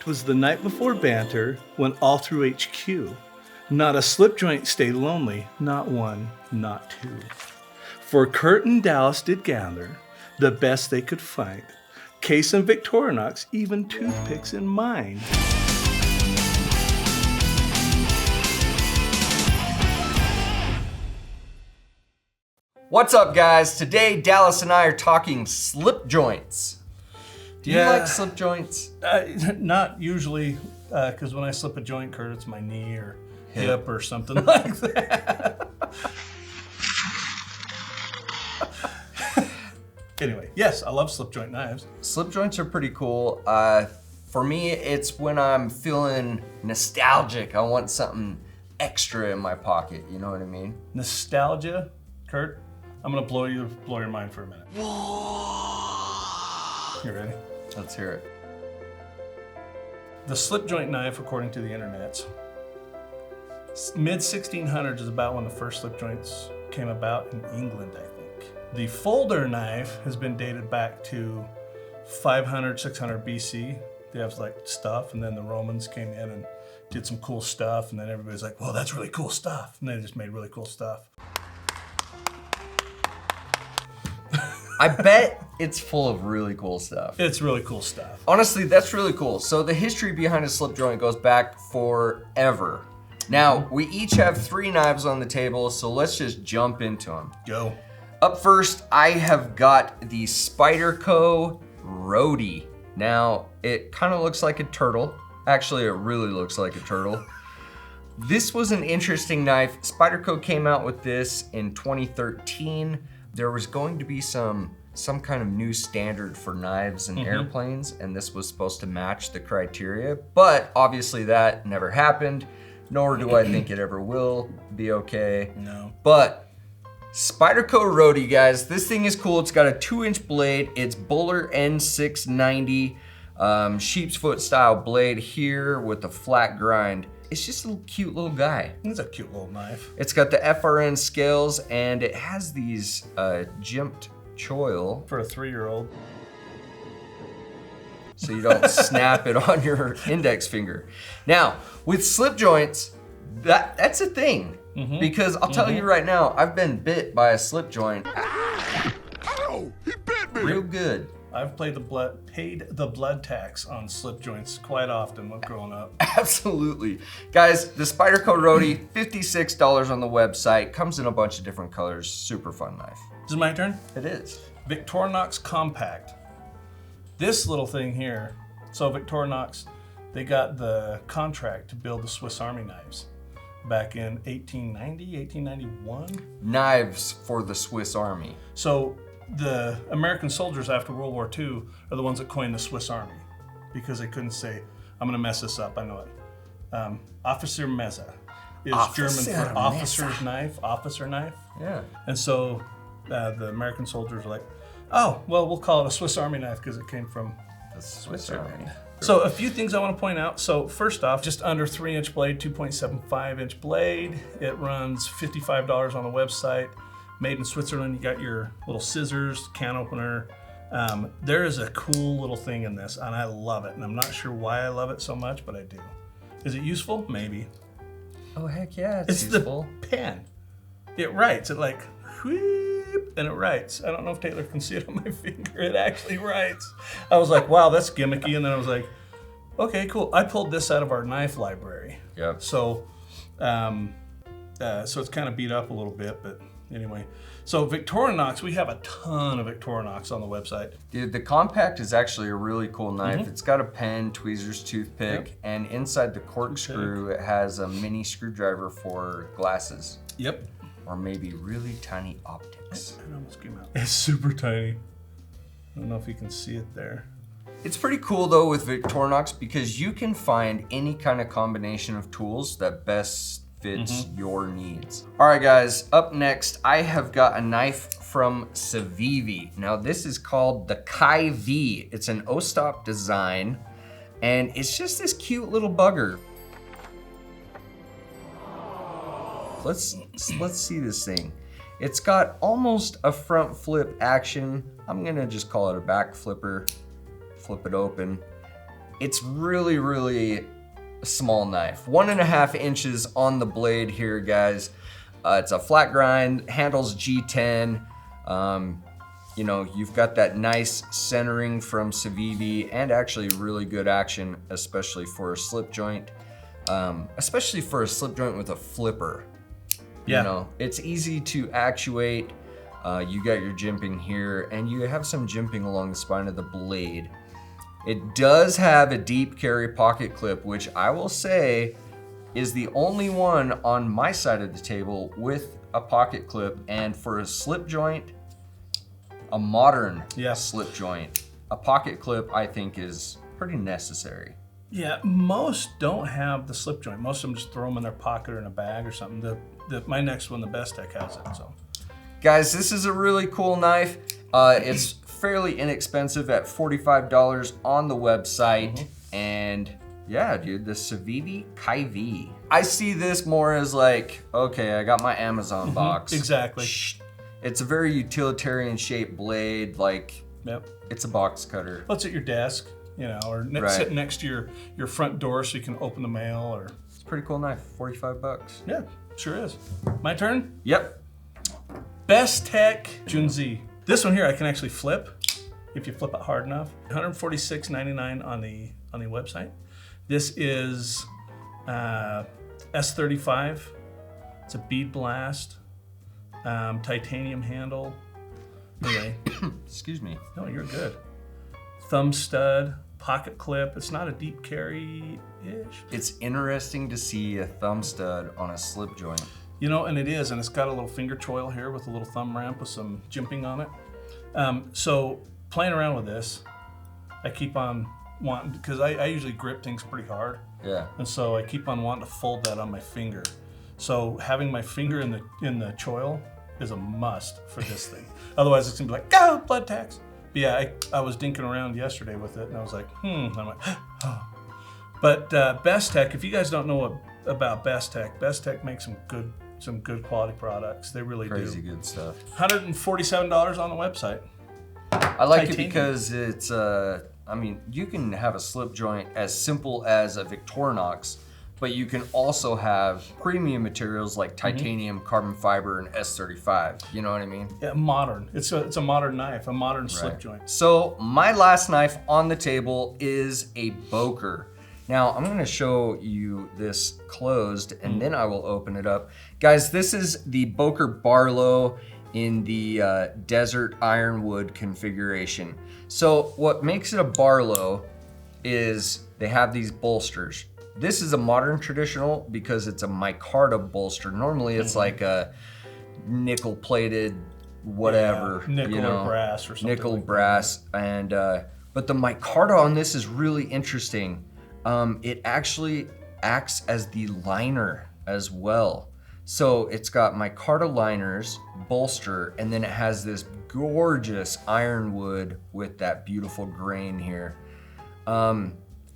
was the night before Banter went all through HQ. Not a slip joint stayed lonely, not one, not two. For Kurt and Dallas did gather the best they could find. Case and Victorinox, even toothpicks in mind. What's up, guys? Today, Dallas and I are talking slip joints. Do you like slip joints? Not usually, because when I slip a joint, Kurt, it's my knee or hip or something like that. Anyway, yes, I love slip joint knives. Slip joints are pretty cool. For me, it's when I'm feeling nostalgic. I want something extra in my pocket, you know what I mean? Nostalgia, Kurt, I'm gonna blow your mind for a minute. You ready? Let's hear it. The slip joint knife, according to the internets, mid 1600s is about when the first slip joints came about in England, I think. The folder knife has been dated back to 500, 600 BC. They have like stuff, and then the Romans came in and did some cool stuff, and then everybody's like, well, that's really cool stuff. And they just made really cool stuff. I bet it's full of really cool stuff. It's really cool stuff. Honestly, that's really cool. So the history behind a slip joint goes back forever. Now, we each have 3 knives on the table, so let's just jump into them. Go. Up first, I have got the Spyderco Roadie. Now, it kind of looks like a turtle. Actually, it really looks like a turtle. This was an interesting knife. Spyderco came out with this in 2013. There was going to be some kind of new standard for knives and airplanes, and this was supposed to match the criteria, but obviously that never happened, nor do I think it ever will be okay. No. But Spyderco Roadie, guys, this thing is cool. It's got a 2-inch blade. It's Bowler N690, sheep's foot style blade here with a flat grind. It's just a cute little guy. It's a cute little knife. It's got the FRN scales, and it has these jimped choil. For a 3-year-old. So you don't snap it on your index finger. Now, with slip joints, that's a thing. Because I'll tell you right now, I've been bit by a slip joint. Ow! He bit me! Real good. I've paid the blood tax on slip joints quite often when growing up. Absolutely. Guys, the Spyderco Roadie, $56 on the website. Comes in a bunch of different colors. Super fun knife. Is it my turn? It is. Victorinox Compact. This little thing here, so Victorinox, they got the contract to build the Swiss Army knives back in 1890, 1891. Knives for the Swiss Army. So the American soldiers after World War II are the ones that coined the Swiss Army because they couldn't say, I'm gonna mess this up, I know it. Officer Messe is German for officer's knife, officer knife. Yeah. And so the American soldiers are like, oh, well, we'll call it a Swiss Army knife because it came from The Swiss Army. So a few things I want to point out. So first off, just under 3-inch blade, 2.75-inch blade. It runs $55 on the website. Made in Switzerland. You got your little scissors, can opener. There is a cool little thing in this, and I love it. And I'm not sure why I love it so much, but I do. Is it useful? Maybe. Oh, heck yeah, It's useful. the pen. It writes. It like, whoop, and it writes. I don't know if Taylor can see it on my finger. It actually writes. I was like, wow, that's gimmicky. And then I was like, okay, cool. I pulled this out of our knife library. Yep. So, so it's kind of beat up a little bit, but anyway. So Victorinox, we have a ton of Victorinox on the website. Dude, the Compact is actually a really cool knife. It's got a pen, tweezers, toothpick, and inside the corkscrew, it has a mini screwdriver for glasses. Yep. Or maybe really tiny optics. It almost came out. It's super tiny. I don't know if you can see it there. It's pretty cool though with Victorinox because you can find any kind of combination of tools that best fits your needs. All right guys, up next, I have got a knife from CIVIVI. Now this is called the CIVIVI. It's an Ostap design, and it's just this cute little bugger. Let's see this thing. It's got almost a front flip action. I'm gonna just call it a back flipper. Flip it open. It's really, really a small knife. 1.5 inches on the blade here, guys. It's a flat grind, handles G10. You know, you've got that nice centering from CIVIVI and actually really good action, especially for a slip joint. Especially for a slip joint with a flipper. Yeah. You know, it's easy to actuate. You got your jimping here, and you have some jimping along the spine of the blade. It does have a deep carry pocket clip, which I will say is the only one on my side of the table with a pocket clip. And for a slip joint, a modern slip joint, a pocket clip I think is pretty necessary. Yeah, most don't have the slip joint. Most of them just throw them in their pocket or in a bag or something. My next one, the Bestech, has it. So, guys, this is a really cool knife. It's fairly inexpensive at $45 on the website. And yeah, dude, the CIVIVI. I see this more as like, okay, I got my Amazon box. Exactly. It's a very utilitarian shaped blade. Like, it's a box cutter. Well, it's at your desk, you know, or sitting next to your front door so you can open the mail. Or it's a pretty cool knife. 45 bucks. Yeah, sure is. My turn? Yep. Bestech Junzi. This one here I can actually flip if you flip it hard enough. $146.99 on the website. This is S35. It's a bead blast, titanium handle. Anyway, excuse me. No, you're good. Thumb stud, pocket clip. It's not a deep carry-ish. It's interesting to see a thumb stud on a slip joint. You know, and it is, and it's got a little finger choil here with a little thumb ramp with some jimping on it. So playing around with this, I keep on wanting, because I usually grip things pretty hard. Yeah. And so I keep on wanting to fold that on my finger. So having my finger in the choil is a must for this thing. Otherwise it's gonna be like, go, blood tax. But yeah, I was dinking around yesterday with it and I was like, and I'm like, oh. But Bestech, if you guys don't know about Bestech makes some good quality products. They really Crazy good stuff. $147 on the website. I like it because it's, I mean, you can have a slip joint as simple as a Victorinox, but you can also have premium materials like titanium, carbon fiber, and S35. You know what I mean? Yeah, modern. It's a modern knife, a modern slip joint. So my last knife on the table is a Boker. Now I'm gonna show you this closed and then I will open it up. Guys, this is the Boker Barlow in the desert ironwood configuration. So what makes it a Barlow is they have these bolsters. This is a modern traditional because it's a micarta bolster. Normally it's like a nickel plated whatever, nickel or brass or something. Nickel, brass, and but the micarta on this is really interesting. It actually acts as the liner as well. So it's got micarta liners, bolster, and then it has this gorgeous ironwood with that beautiful grain here.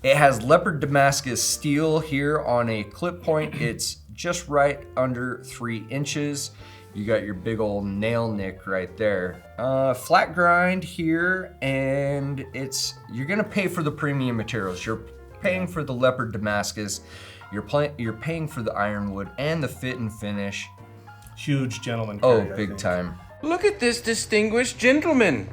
It has leopard Damascus steel here on a clip point. It's just right under 3 inches. You got your big old nail nick right there. Flat grind here, and you're gonna pay for the premium materials. You're paying for the leopard Damascus. You're paying for the ironwood and the fit and finish. Huge gentleman carry, oh, big time. Look at this distinguished gentleman.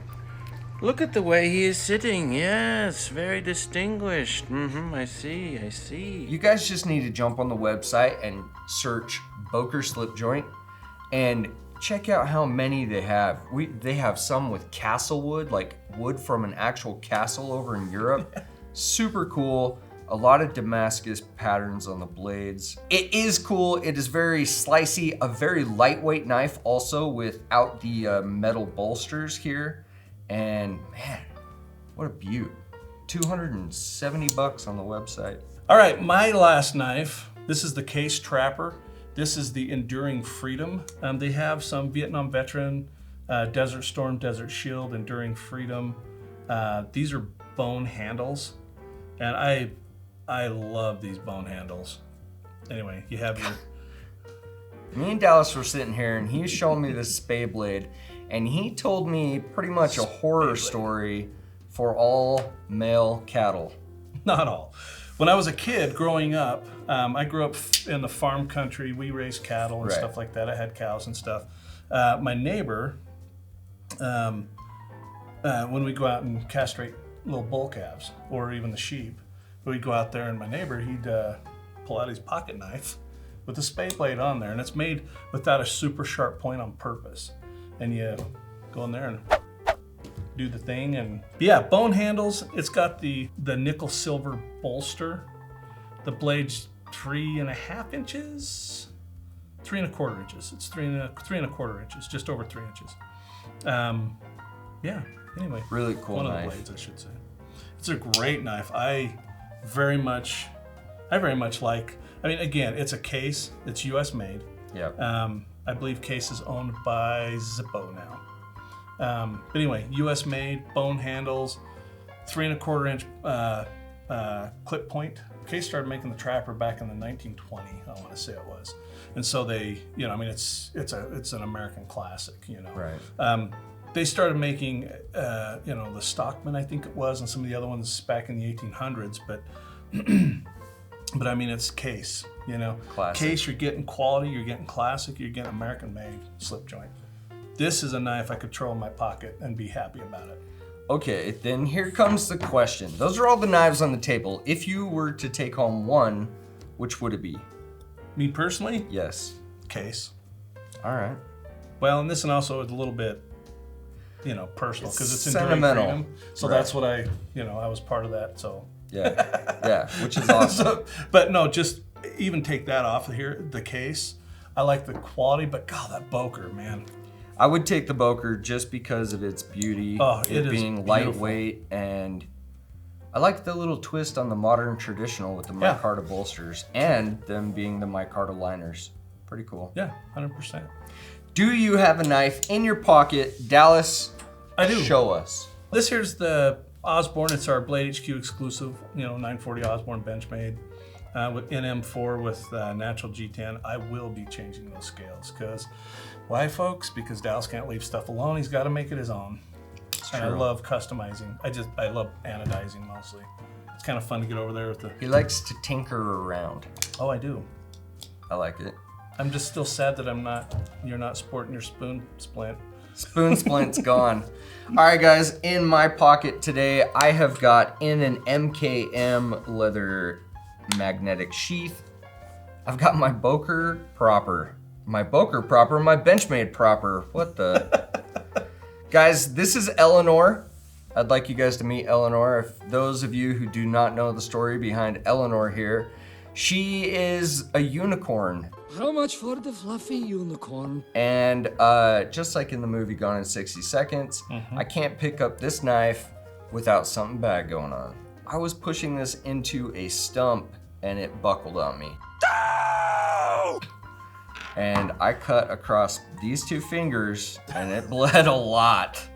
Look at the way he is sitting. Yes, very distinguished. I see. You guys just need to jump on the website and search Boker slip joint and check out how many they have. They have some with castle wood, like wood from an actual castle over in Europe. Super cool. A lot of Damascus patterns on the blades. It is cool. It is very slicey, a very lightweight knife also without the metal bolsters here. And man, what a beaut. 270 bucks on the website. All right, my last knife. This is the Case Trapper. This is the Enduring Freedom. They have some Vietnam Veteran, Desert Storm, Desert Shield, Enduring Freedom. These are bone handles. And I love these bone handles. Anyway, you have your... Me and Dallas were sitting here and he was showing me this spay blade and he told me pretty much a horror story for all male cattle. Not all. When I was a kid growing up, I grew up in the farm country. We raised cattle and stuff like that. I had cows and stuff. My neighbor, when we go out and castrate little bull calves or even the sheep, we'd go out there and my neighbor, he'd pull out his pocket knife with a spade blade on there, and it's made without a super sharp point on purpose. And you go in there and do the thing. And yeah, bone handles. It's got the nickel silver bolster. The blade's 3.5 inches, 3.25 inches. It's 3.25 inches, just over 3 inches. Yeah. Anyway, really cool one knife. of the blades, I should say. It's a great knife. I very much like. I mean, again, it's a case. It's U.S. made. Yeah. I believe case is owned by Zippo now. But anyway, U.S. made, bone handles, 3.25 inch clip point. Case started making the Trapper back in the 1920, I want to say it was. And so they, you know, I mean, it's an American classic, you know. Right. They started making, you know, the Stockman, I think it was, and some of the other ones back in the 1800s. But, but I mean, it's case, you know. Classic. Case, you're getting quality, you're getting classic, you're getting American-made slip joint. This is a knife I could throw in my pocket and be happy about it. Okay, then here comes the question. Those are all the knives on the table. If you were to take home one, which would it be? Me personally? Yes. Case. All right. Well, and this one also is a little bit, you know, personal because it's enduring sentimental. freedom. So that's what I was part of that. So yeah, which is awesome. But no, just even take that off of here. The case, I like the quality, but God, that Boker, man. I would take the Boker just because of its beauty, it is being beautiful. lightweight, and I like the little twist on the modern traditional with the micarta bolsters and them being the micarta liners. Pretty cool. Yeah, 100%. Do you have a knife in your pocket? Dallas, I do. Show us. This here's the Osborne. It's our Blade HQ exclusive, you know, 940 Osborne Benchmade with NM4 with natural G10. I will be changing those scales because, why, folks? Because Dallas can't leave stuff alone. He's got to make it his own. And I love customizing. I love anodizing mostly. It's kind of fun to get over there with the. He likes to tinker around. Oh, I do. I like it. I'm just still sad that you're not sporting your spoon splint. Spoon splint's gone. All right, guys, in my pocket today, I have got in an MKM leather magnetic sheath. I've got my Boker proper. My Benchmade proper. What the? Guys, this is Eleanor. I'd like you guys to meet Eleanor. If those of you who do not know the story behind Eleanor here, she is a unicorn. How much for the fluffy unicorn? And just like in the movie Gone in 60 Seconds, I can't pick up this knife without something bad going on. I was pushing this into a stump and it buckled on me. No! And I cut across these two fingers and it bled a lot.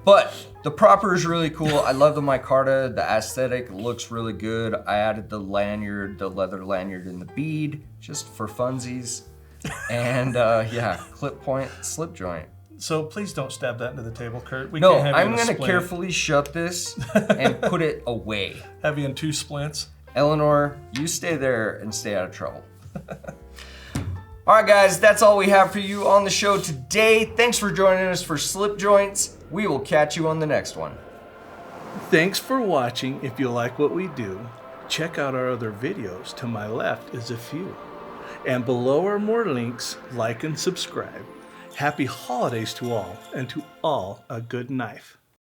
But the proper is really cool. I love the micarta. The aesthetic looks really good. I added the lanyard, the leather lanyard and the bead just for funsies. And yeah, clip point, slip joint. So please don't stab that into the table, Kurt. No, I'm gonna carefully shut this and put it away. Have you in 2 splints? Eleanor, you stay there and stay out of trouble. All right, guys, that's all we have for you on the show today. Thanks for joining us for Slip Joints. We will catch you on the next one. Thanks for watching. If you like what we do, check out our other videos. To my left is a few. And below are more links. Like and subscribe. Happy holidays to all, and to all a good knife.